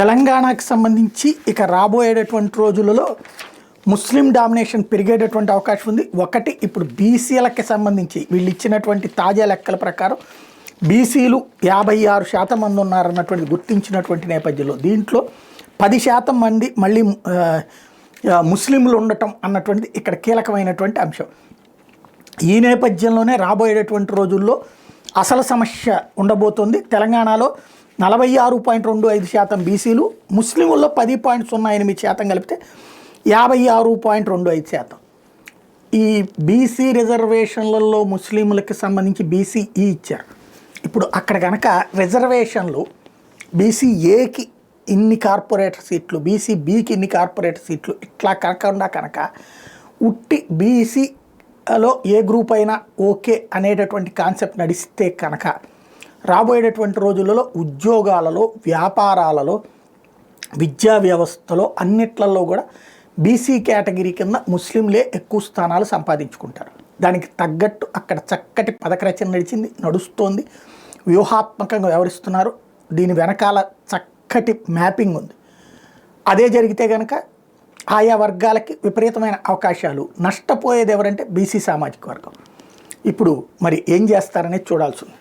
తెలంగాణకు సంబంధించి ఇక రాబోయేటటువంటి రోజులలో ముస్లిం డామినేషన్ పెరిగేటటువంటి అవకాశం ఉంది. ఒకటి, ఇప్పుడు బీసీలకి సంబంధించి వీళ్ళు ఇచ్చినటువంటి తాజా లెక్కల ప్రకారం బీసీలు 56% మంది ఉన్నారన్నటువంటి గుర్తించినటువంటి నేపథ్యంలో దీంట్లో 10% మంది మళ్ళీ ముస్లింలు ఉండటం అన్నటువంటిది ఇక్కడ కీలకమైనటువంటి అంశం. ఈ నేపథ్యంలోనే రాబోయేటటువంటి రోజుల్లో అసలు సమస్య ఉండబోతోంది. తెలంగాణలో 46.25% బీసీలు, ముస్లింల్లో 10.08% కలిపితే 56.25%. ఈ బీసీ రిజర్వేషన్లలో ముస్లింలకు సంబంధించి బీసీఈ ఇచ్చారు. ఇప్పుడు అక్కడ కనుక రిజర్వేషన్లు బీసీఏకి ఇన్ని కార్పొరేటర్ సీట్లు, బీసీబీకి ఇన్ని కార్పొరేటర్ సీట్లు ఇట్లా కాకుండా కనుక ఉట్టి బీసీలో ఏ గ్రూప్ అయినా ఓకే అనేటటువంటి కాన్సెప్ట్ నడిస్తే కనుక రాబోయేటటువంటి రోజులలో ఉద్యోగాలలో, వ్యాపారాలలో, విద్యా వ్యవస్థలో అన్నిట్లలో కూడా బీసీ కేటగిరీ కింద ముస్లింలే ఎక్కువ స్థానాలు సంపాదించుకుంటారు. దానికి తగ్గట్టు అక్కడ చక్కటి పథకరచన నడుస్తోంది. వ్యూహాత్మకంగా వ్యవహరిస్తున్నారు. దీని వెనకాల చక్కటి మ్యాపింగ్ ఉంది. అదే జరిగితే కనుక ఆయా వర్గాలకి విపరీతమైన అవకాశాలు. నష్టపోయేది ఎవరంటే బీసీ సామాజిక వర్గం. ఇప్పుడు మరి ఏం చేస్తారనేది చూడాల్సి ఉంది.